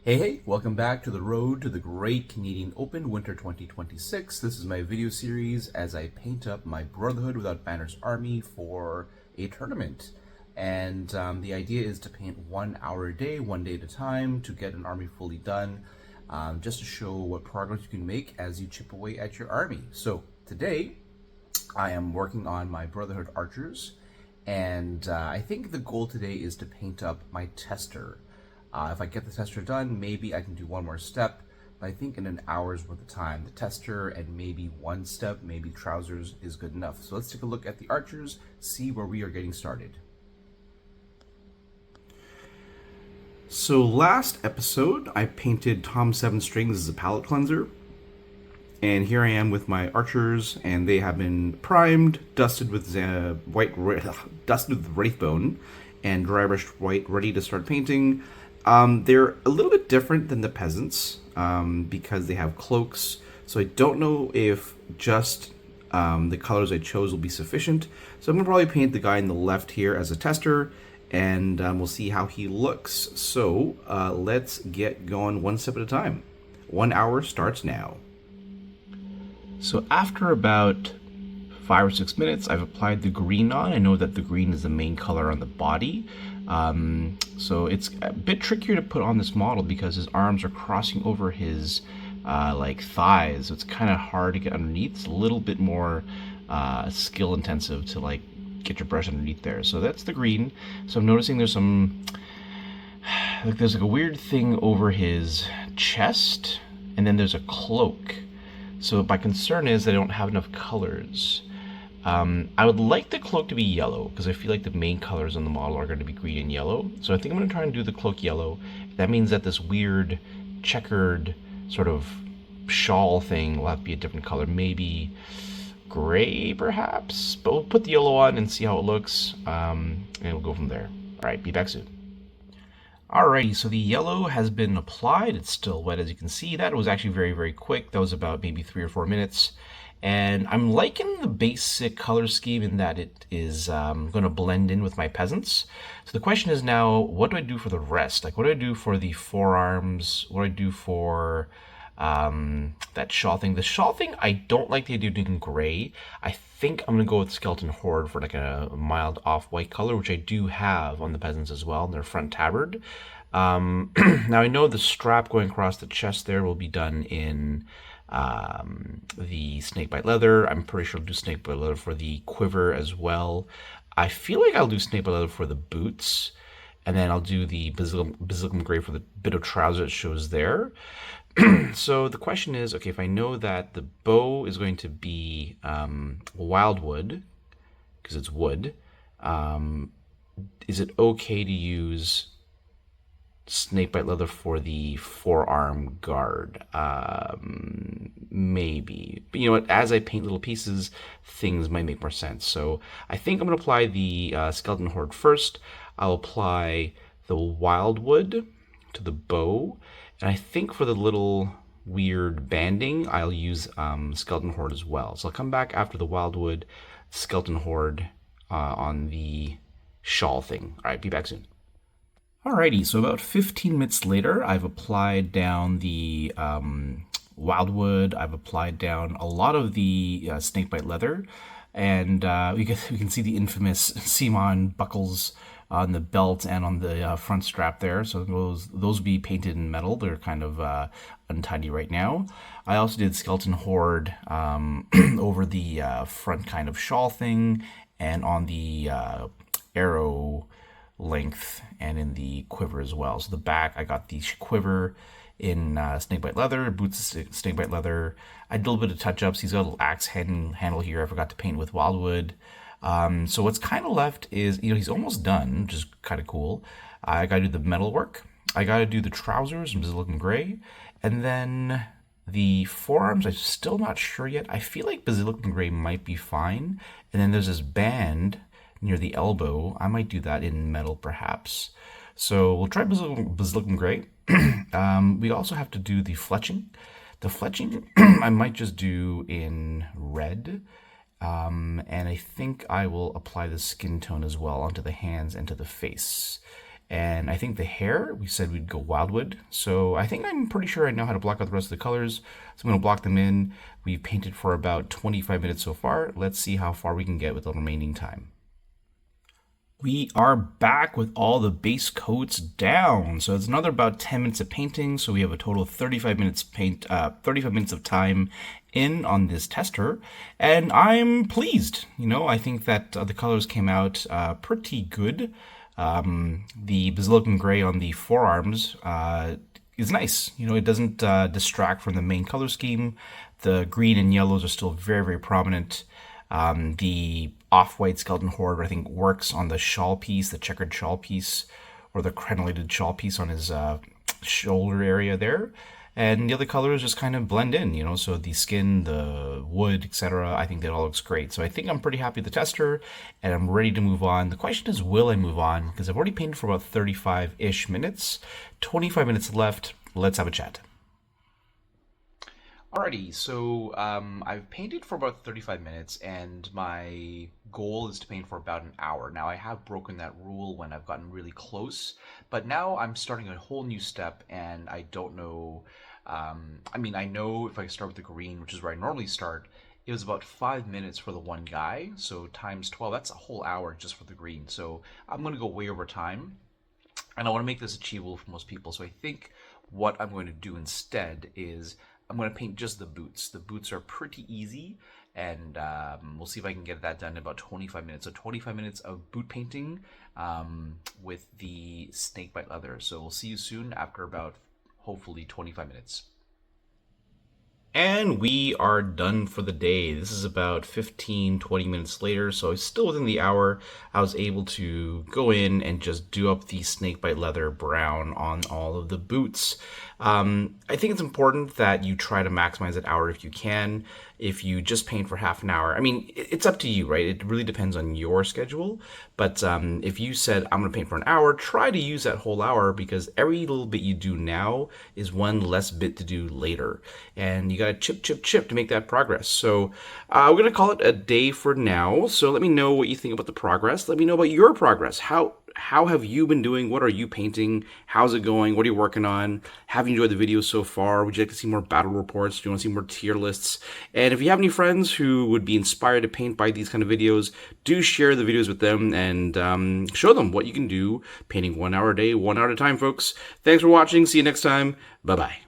Hey, welcome back to the road to the Great Canadian Open Winter 2026. This is my video series as I paint up my Brotherhood Without Banners army for a tournament. And the idea is to paint 1 hour a day, 1 day at a time, to get an army fully done, just to show what progress you can make as you chip away at your army. So today, I am working on my Brotherhood archers, and I think the goal today is to paint up my tester. If I get the tester done, maybe I can do one more step, but I think in an hour's worth of time, the tester and maybe one step, maybe trousers is good enough. So let's take a look at the archers, see where we are getting started. So last episode, I painted Tom 7 Strings as a palette cleanser. And here I am with my archers, and they have been primed, dusted with Wraithbone, and dry brushed white, ready to start painting. They're a little bit different than the peasants because they have cloaks, so I don't know if just the colors I chose will be sufficient. So I'm going to probably paint the guy in the left here as a tester, and we'll see how he looks. So let's get going one step at a time. 1 hour starts now. So after about 5 or 6 minutes, I've applied the green on. I know that the green is the main color on the body. So it's a bit trickier to put on this model because his arms are crossing over his like thighs. So it's kind of hard to get underneath. It's a little bit more skill intensive to like get your brush underneath there. So that's the green. So I'm noticing there's some there's like a weird thing over his chest, and then there's a cloak. So my concern is that I don't have enough colors. I would like the cloak to be yellow because I feel like the main colors on the model are going to be green and yellow. So I think I'm going to try and do the cloak yellow. That means that this weird checkered sort of shawl thing will have to be a different color. Maybe gray perhaps, but we'll put the yellow on and see how it looks, and we'll go from there. All right, be back soon. Alrighty, so the yellow has been applied. It's still wet, as you can see. That was actually very, very quick. That was about maybe 3 or 4 minutes. And I'm liking the basic color scheme in that it is going to blend in with my peasants. So the question is now, what do I do for the rest? Like, what do I do for the forearms? What do I do for that shawl thing? The shawl thing, I don't like the idea of doing gray. I think I'm going to go with Skeleton Horde for like a mild off-white color, which I do have on the peasants as well. They're front tabard. Now I know the strap going across the chest there will be done in the snakebite leather. I'm pretty sure I'll do snakebite leather for the quiver as well. I feel like I'll do snakebite leather for the boots, and then I'll do the basilicum gray for the bit of trouser it shows there. So the question is, okay, if I know that the bow is going to be wildwood, because it's wood, is it okay to use snakebite leather for the forearm guard? Maybe, but you know what, as I paint little pieces, things might make more sense. So I think I'm going to apply the Skeleton Horde first. I'll apply the wildwood to the bow, and I think for the little weird banding I'll use Skeleton Horde as well. So I'll come back after the wildwood, Skeleton Horde on the shawl thing. All right, be back soon. Alrighty, so about 15 minutes later, I've applied down the wildwood. I've applied down a lot of the snakebite leather, and we can see the infamous Simon buckles on the belt and on the front strap there. So those will be painted in metal. They're kind of untidy right now. I also did Skeleton Horde over the front kind of shawl thing, and on the arrow length and in the quiver as well. So the back, I got the quiver in snakebite leather, boots snakebite leather. I did a little bit of touch-ups. He's got a little axe handle here. I forgot to paint with wildwood. So what's kind of left is, you know, he's almost done, which is kind of cool. I got to do the metal work. I got to do the trousers in basilicum gray, and then the forearms, I'm still not sure yet. I feel like basilicum gray might be fine. And then there's this band near the elbow. I might do that in metal perhaps. So we'll try basilicum gray. We also have to do the fletching. The fletching I might just do in red. And I think I will apply the skin tone as well onto the hands and to the face. And I think the hair, we said we'd go Wildwood. So I think I'm pretty sure I know how to block out the rest of the colors. So I'm going to block them in. We've painted for about 25 minutes so far. Let's see how far we can get with the remaining time. We are back with all the base coats down. So it's another about 10 minutes of painting. So we have a total of 35 minutes 35 minutes of time in on this tester, and I'm pleased. I think that the colors came out pretty good. The Basilican Gray on the forearms is nice. It doesn't distract from the main color scheme. The green and yellows are still very, very prominent. The off-white skeleton horde, I think, works on the shawl piece, the checkered shawl piece, or the crenellated shawl piece on his shoulder area there. And the other colors just kind of blend in, so the skin, the wood, etc. I think that all looks great. So I think I'm pretty happy with the tester, and I'm ready to move on. The question is, will I move on? Because I've already painted for about 35-ish minutes. 25 minutes left. Let's have a chat. Alrighty, so I've painted for about 35 minutes, and my goal is to paint for about an hour. Now, I have broken that rule when I've gotten really close, but now I'm starting a whole new step, and I don't know. I know if I start with the green, which is where I normally start, it was about 5 minutes for the one guy, so times 12, that's a whole hour just for the green. So I'm going to go way over time, and I want to make this achievable for most people. So I think what I'm going to do instead is I'm going to paint just the boots. The boots are pretty easy, and we'll see if I can get that done in about 25 minutes. So 25 minutes of boot painting with the snakebite leather. So we'll see you soon after about, hopefully, 25 minutes. And we are done for the day. This is about 15-20 minutes later, so still within the hour. I was able to go in and just do up the snakebite leather brown on all of the boots. I think it's important that you try to maximize that hour if you can. If you just paint for half an hour, it's up to you, right? It really depends on your schedule. But if you said, I'm going to paint for an hour, try to use that whole hour, because every little bit you do now is one less bit to do later. And you got to chip, chip, chip to make that progress. So we're going to call it a day for now. So let me know what you think about the progress. Let me know about your progress. How have you been doing? What are you painting? How's it going? What are you working on? Have you enjoyed the videos so far? Would you like to see more battle reports? Do you want to see more tier lists? And if you have any friends who would be inspired to paint by these kind of videos, do share the videos with them and show them what you can do painting 1 hour a day, 1 hour at a time, folks. Thanks for watching. See you next time. Bye-bye.